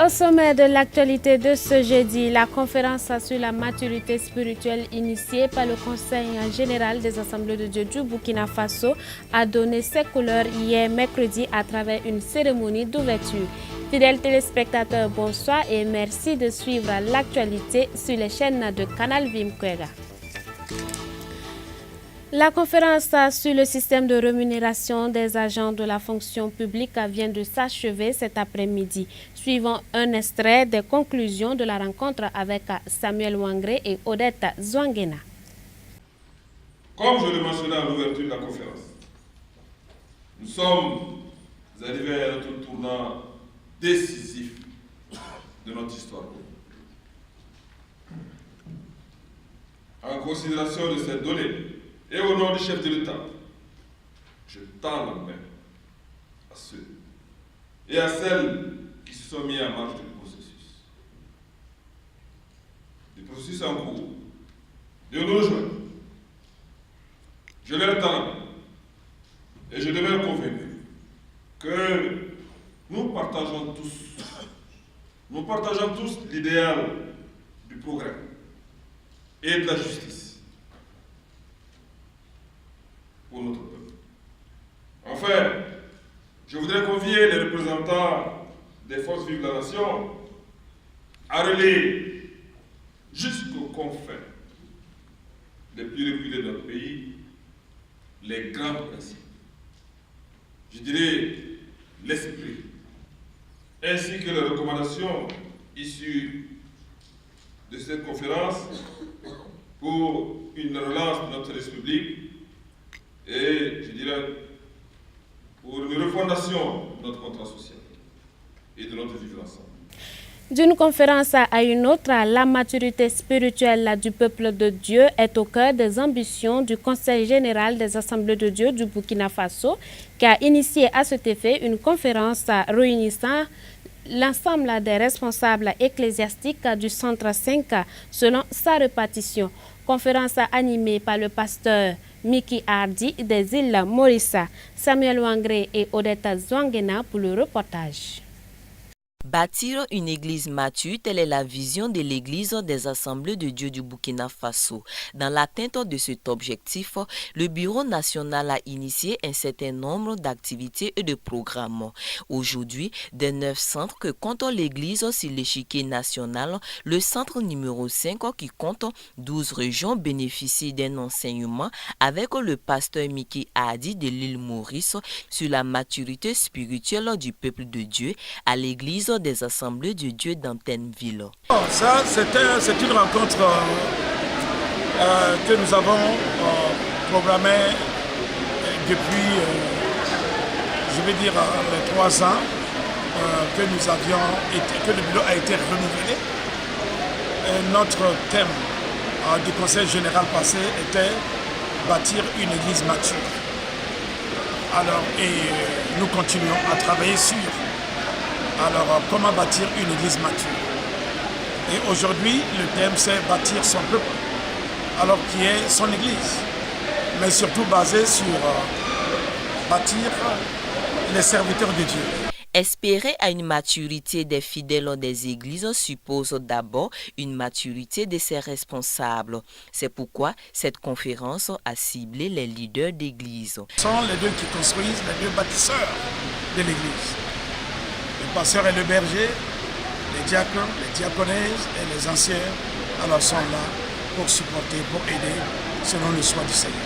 Au sommet de l'actualité de ce jeudi, la conférence sur la maturité spirituelle initiée par le Conseil général des Assemblées de Dieu du Burkina Faso a donné ses couleurs hier mercredi à travers une cérémonie d'ouverture. Fidèles téléspectateurs, bonsoir et merci de suivre l'actualité sur les chaînes de Canal Vimkwega. La conférence sur le système de rémunération des agents de la fonction publique vient de s'achever cet après-midi. Suivant un extrait des conclusions de la rencontre avec Samuel Ouangré et Odette Zouanguena. Comme je le mentionnais à l'ouverture de la conférence, nous sommes arrivés à notre tournant décisif de notre histoire. En considération de ces données, et au nom du chef de l'État, je tends la main à ceux et à celles qui se sont mis en marche du processus. Le processus en cours, de nous rejoindre. Je leur tends la main et je demeure convaincu que nous partageons tous l'idéal du progrès et de la justice pour notre peuple. Enfin, je voudrais convier les représentants des forces vives de la nation à relayer jusqu'aux confins les plus reculés de notre pays les grands principes, je dirais l'esprit, ainsi que les recommandations issues de cette conférence pour une relance de notre République et, je dirais, pour une refondation de notre contrat social et de notre vivre ensemble. D'une conférence à une autre, la maturité spirituelle du peuple de Dieu est au cœur des ambitions du Conseil général des Assemblées de Dieu du Burkina Faso, qui a initié à cet effet une conférence réunissant l'ensemble des responsables ecclésiastiques du Centre 5 selon sa répartition. Conférence animée par le pasteur Miki Hardi des îles Maurice, Samuel Ouangré et Odette Zouanguena pour le reportage. Bâtir une église mature, telle est la vision de l'église des Assemblées de Dieu du Burkina Faso. Dans l'atteinte de cet objectif, le Bureau national a initié un certain nombre d'activités et de programmes. Aujourd'hui, des 9 centres que compte l'église sur l'échiquier national, le centre numéro 5 qui compte 12 régions bénéficie d'un enseignement avec le pasteur Miki Hardi de l'île Maurice sur la maturité spirituelle du peuple de Dieu à l'église des Assemblées de Dieu d'Antenneville. Ça, c'est une rencontre que nous avons programmée depuis, je vais dire, les 3 ans que nous avions été, que le bureau a été renouvelé. Et notre thème du Conseil général passé était bâtir une église mature. Alors, et nous continuons à travailler sur comment bâtir une église mature. Et aujourd'hui, le thème c'est bâtir son peuple, alors qui est son église, mais surtout basé sur bâtir les serviteurs de Dieu. Espérer à une maturité des fidèles des églises suppose d'abord une maturité de ses responsables. C'est pourquoi cette conférence a ciblé les leaders d'église. Ce sont les deux qui construisent, les deux bâtisseurs de l'église. Le pasteur et le berger, les diacres, les diaconesses et les anciens, alors sont là pour supporter, pour aider, selon le choix du Seigneur.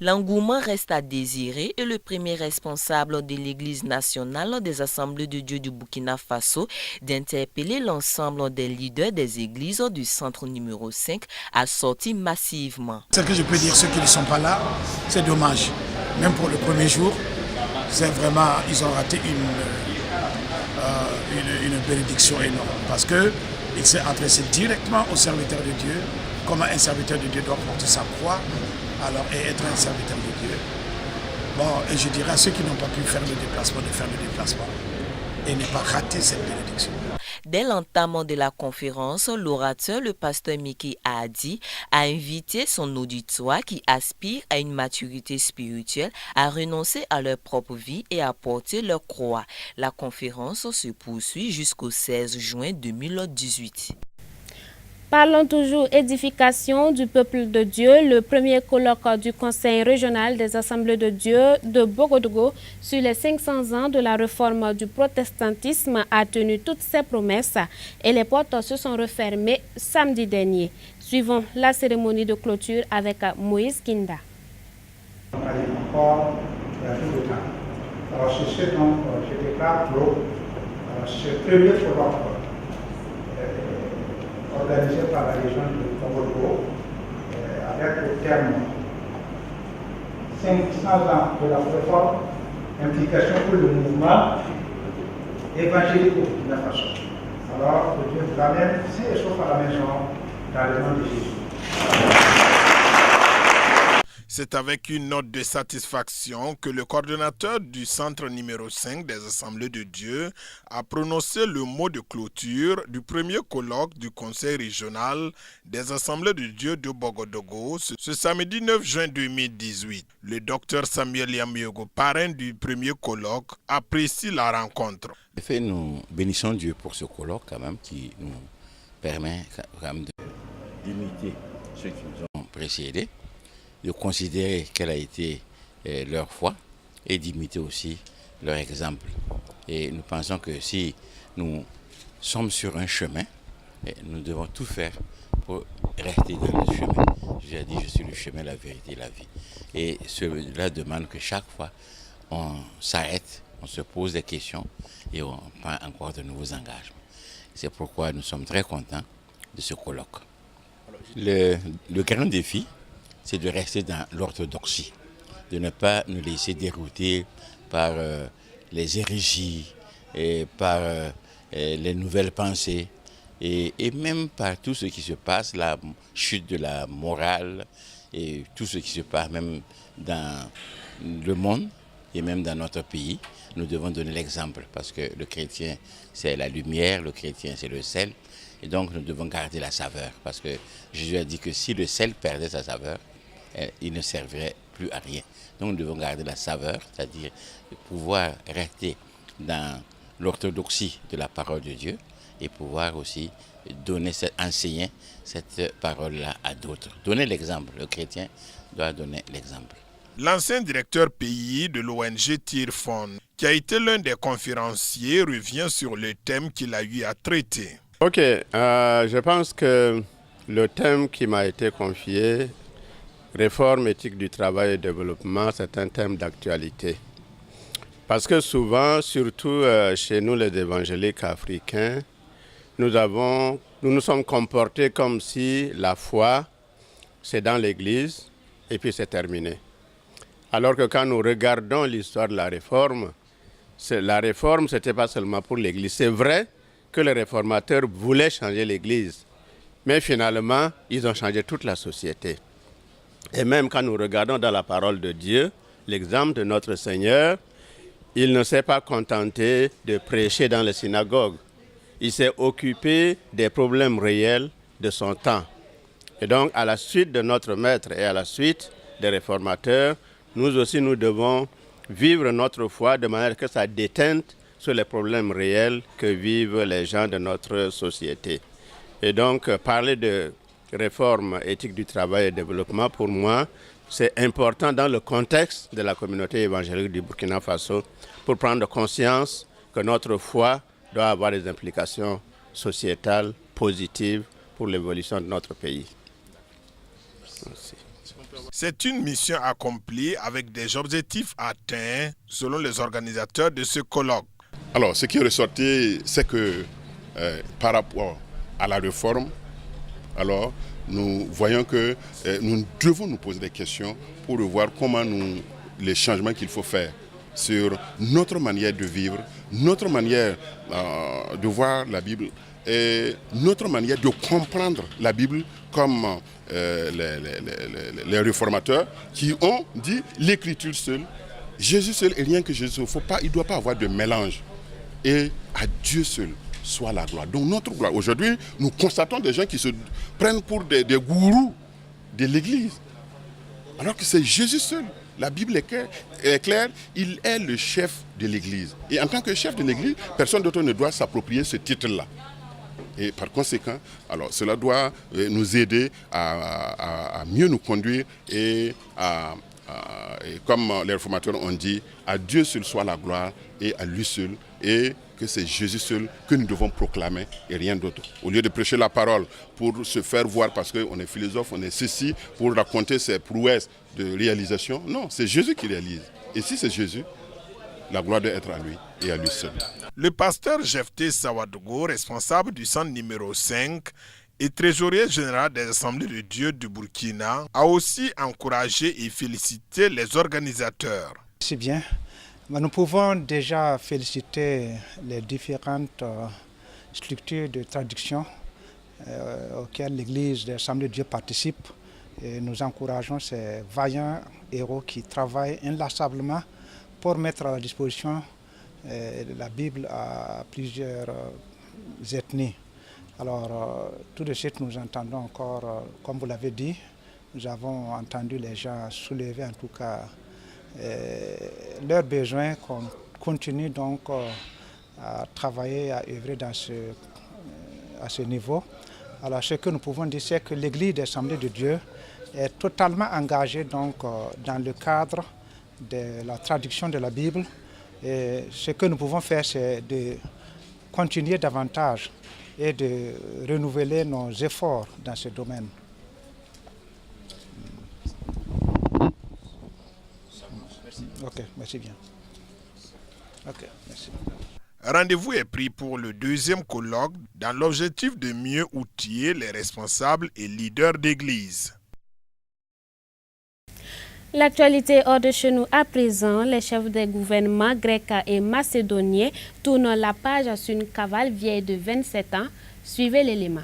L'engouement reste à désirer et le premier responsable de l'Église nationale des Assemblées de Dieu du Burkina Faso d'interpeller l'ensemble des leaders des églises du centre numéro 5 a sorti massivement. Ce que je peux dire, ceux qui ne sont pas là, c'est dommage. Même pour le premier jour, c'est vraiment, ils ont raté une bénédiction énorme parce qu'il s'est adressé directement au serviteur de Dieu, comment un serviteur de Dieu doit porter sa croix et être un serviteur de Dieu. Bon, et je dirais à ceux qui n'ont pas pu faire le déplacement de faire le déplacement et ne pas rater cette bénédiction. Dès l'entame de la conférence, l'orateur, le pasteur Mickey Adi, a invité son auditoire qui aspire à une maturité spirituelle à renoncer à leur propre vie et à porter leur croix. La conférence se poursuit jusqu'au 16 juin 2018. Parlons toujours édification du peuple de Dieu. Le premier colloque du Conseil régional des Assemblées de Dieu de Bogodogo sur les 500 ans de la réforme du protestantisme a tenu toutes ses promesses et les portes se sont refermées samedi dernier. Suivons la cérémonie de clôture avec Moïse Kinda. Alors c'est ce donc je déclare clos ce premier colloque organisé par la région de Bogodogo avec le terme 500 ans de la réforme, implication pour le mouvement évangélique au Burkina Faso. Alors que Dieu vous amène sain et sauf à la maison dans le nom de Jésus. C'est avec une note de satisfaction que le coordonnateur du centre numéro 5 des Assemblées de Dieu a prononcé le mot de clôture du premier colloque du Conseil régional des Assemblées de Dieu de Bogodogo ce samedi 9 juin 2018. Le docteur Samuel Yamiogo, parrain du premier colloque, apprécie la rencontre. En fait, nous bénissons Dieu pour ce colloque quand même qui nous permet quand même d'imiter ceux qui nous ont précédés, de considérer quelle a été leur foi et d'imiter aussi leur exemple. Et nous pensons que si nous sommes sur un chemin, nous devons tout faire pour rester dans le chemin. J'ai dit, je suis le chemin, la vérité et la vie. Et cela demande que chaque fois, on s'arrête, on se pose des questions et on prend encore de nouveaux engagements. C'est pourquoi nous sommes très contents de ce colloque. Le grand défi, c'est de rester dans l'orthodoxie, de ne pas nous laisser dérouter par les hérésies, et par les nouvelles pensées, et même par tout ce qui se passe, la chute de la morale, et tout ce qui se passe même dans le monde, et même dans notre pays. Nous devons donner l'exemple, parce que le chrétien, c'est la lumière, le chrétien, c'est le sel, et donc nous devons garder la saveur, parce que Jésus a dit que si le sel perdait sa saveur, il ne servirait plus à rien. Donc nous devons garder la saveur, c'est-à-dire pouvoir rester dans l'orthodoxie de la parole de Dieu et pouvoir aussi enseigner cette parole-là à d'autres. Donner l'exemple, le chrétien doit donner l'exemple. L'ancien directeur pays de l'ONG Tirfon, qui a été l'un des conférenciers, revient sur le thème qu'il a eu à traiter. Ok, je pense que le thème qui m'a été confié, réforme éthique du travail et développement, c'est un thème d'actualité. Parce que souvent, surtout chez nous les évangéliques africains, nous nous sommes comportés comme si la foi, c'est dans l'église et puis c'est terminé. Alors que quand nous regardons l'histoire de la réforme, c'était pas seulement pour l'église. C'est vrai que les réformateurs voulaient changer l'église, mais finalement, ils ont changé toute la société. Et même quand nous regardons dans la parole de Dieu, l'exemple de notre Seigneur, il ne s'est pas contenté de prêcher dans les synagogues. Il s'est occupé des problèmes réels de son temps. Et donc, à la suite de notre Maître et à la suite des réformateurs, nous aussi, nous devons vivre notre foi de manière que ça déteinte sur les problèmes réels que vivent les gens de notre société. Et donc, parler de réforme éthique du travail et développement, pour moi, c'est important dans le contexte de la communauté évangélique du Burkina Faso pour prendre conscience que notre foi doit avoir des implications sociétales positives pour l'évolution de notre pays. Merci. C'est une mission accomplie avec des objectifs atteints selon les organisateurs de ce colloque. Alors, ce qui est ressorti, c'est que par rapport à la réforme, alors nous voyons que nous devons nous poser des questions pour voir comment les changements qu'il faut faire sur notre manière de vivre, notre manière de voir la Bible et notre manière de comprendre la Bible comme les réformateurs qui ont dit l'écriture seule, Jésus seul et rien que Jésus seul. Il ne doit pas avoir de mélange. Et à Dieu seul, soit la gloire. Donc notre gloire. Aujourd'hui, nous constatons des gens qui se prennent pour des gourous de l'Église. Alors que c'est Jésus seul. La Bible est claire, il est le chef de l'Église. Et en tant que chef de l'Église, personne d'autre ne doit s'approprier ce titre-là. Et par conséquent, alors cela doit nous aider à mieux nous conduire et comme les réformateurs ont dit, à Dieu seul soit la gloire et à lui seul, et que c'est Jésus seul que nous devons proclamer et rien d'autre. Au lieu de prêcher la parole pour se faire voir parce qu'on est philosophe, on est ceci, pour raconter ses prouesses de réalisation, non, c'est Jésus qui réalise. Et si c'est Jésus, la gloire doit être à lui et à lui seul. Le pasteur Jephté Sawadogo, responsable du centre numéro 5 et trésorier général des Assemblées de Dieu du Burkina, a aussi encouragé et félicité les organisateurs. C'est bien. Nous pouvons déjà féliciter les différentes structures de traduction auxquelles l'Église des Assemblées de Dieu participe. Et nous encourageons ces vaillants héros qui travaillent inlassablement pour mettre à la disposition la Bible à plusieurs ethnies. Alors, tout de suite, nous entendons encore, comme vous l'avez dit, nous avons entendu les gens soulever en tout cas leurs besoins, qu'on continue donc à travailler, à œuvrer à ce niveau. Alors, ce que nous pouvons dire, c'est que l'Église des Assemblées de Dieu est totalement engagée donc, dans le cadre de la traduction de la Bible. Et ce que nous pouvons faire, c'est de continuer davantage et de renouveler nos efforts dans ce domaine. Ok, merci bien. Ok, merci. Rendez-vous est pris pour le deuxième colloque dans l'objectif de mieux outiller les responsables et leaders d'église. L'actualité hors de chez nous à présent, les chefs des gouvernements grecs et macédoniens tournent la page sur une cavale vieille de 27 ans. Suivez l'élément.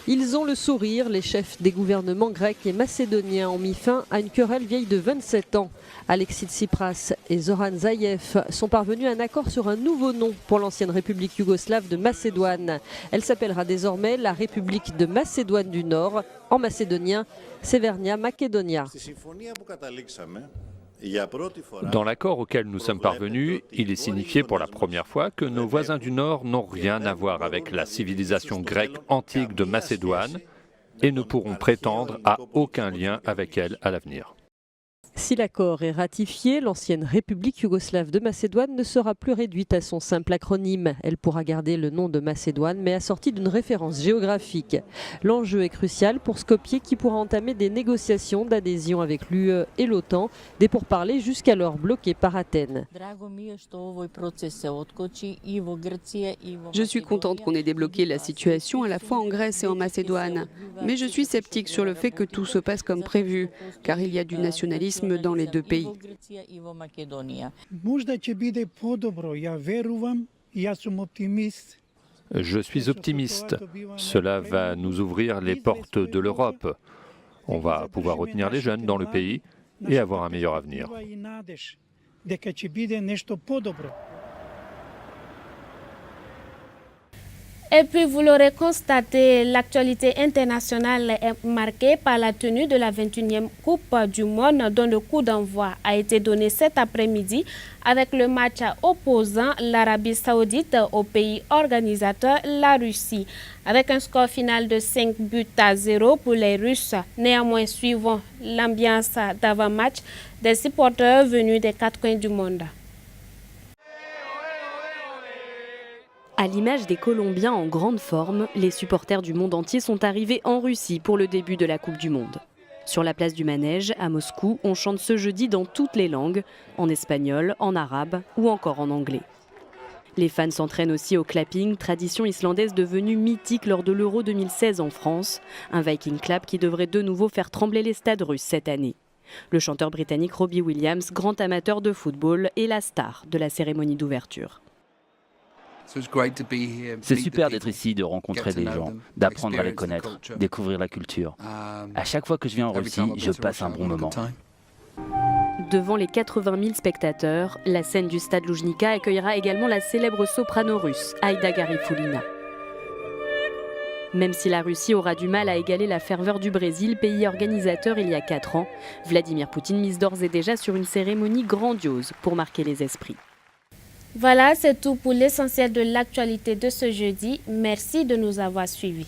Ils ont le sourire, les chefs des gouvernements grecs et macédoniens ont mis fin à une querelle vieille de 27 ans. Alexis Tsipras et Zoran Zaev sont parvenus à un accord sur un nouveau nom pour l'ancienne République yougoslave de Macédoine. Elle s'appellera désormais la République de Macédoine du Nord, en macédonien Severnia Makedonia. Dans l'accord auquel nous sommes parvenus, il est signifié pour la première fois que nos voisins du Nord n'ont rien à voir avec la civilisation grecque antique de Macédoine et ne pourront prétendre à aucun lien avec elle à l'avenir. Si l'accord est ratifié, l'ancienne République yougoslave de Macédoine ne sera plus réduite à son simple acronyme. Elle pourra garder le nom de Macédoine, mais assorti d'une référence géographique. L'enjeu est crucial pour Skopje qui pourra entamer des négociations d'adhésion avec l'UE et l'OTAN, des pourparlers jusqu'alors bloqués par Athènes. Je suis contente qu'on ait débloqué la situation à la fois en Grèce et en Macédoine. Mais je suis sceptique sur le fait que tout se passe comme prévu, car il y a du nationalisme dans les deux pays. Je suis optimiste. Cela va nous ouvrir les portes de l'Europe. On va pouvoir retenir les jeunes dans le pays et avoir un meilleur avenir. Et puis, vous l'aurez constaté, l'actualité internationale est marquée par la tenue de la 21e Coupe du Monde dont le coup d'envoi a été donné cet après-midi avec le match opposant l'Arabie Saoudite au pays organisateur, la Russie. Avec un score final de 5-0 pour les Russes. Néanmoins, suivant l'ambiance d'avant-match des supporters venus des quatre coins du monde. À l'image des Colombiens en grande forme, les supporters du monde entier sont arrivés en Russie pour le début de la Coupe du Monde. Sur la place du Manège, à Moscou, on chante ce jeudi dans toutes les langues, en espagnol, en arabe ou encore en anglais. Les fans s'entraînent aussi au clapping, tradition islandaise devenue mythique lors de l'Euro 2016 en France, un Viking clap qui devrait de nouveau faire trembler les stades russes cette année. Le chanteur britannique Robbie Williams, grand amateur de football, est la star de la cérémonie d'ouverture. C'est super d'être ici, de rencontrer des gens, d'apprendre à les connaître, découvrir la culture. À chaque fois que je viens en Russie, je passe un bon moment. devant les 80 000 spectateurs. La scène du stade Loujnica accueillera également la célèbre soprano russe, Aïda Garifoulina. Même si la Russie aura du mal à égaler la ferveur du Brésil, pays organisateur il y a 4 ans, Vladimir Poutine mise d'ores et déjà sur une cérémonie grandiose pour marquer les esprits. Voilà, c'est tout pour l'essentiel de l'actualité de ce jeudi. Merci de nous avoir suivis.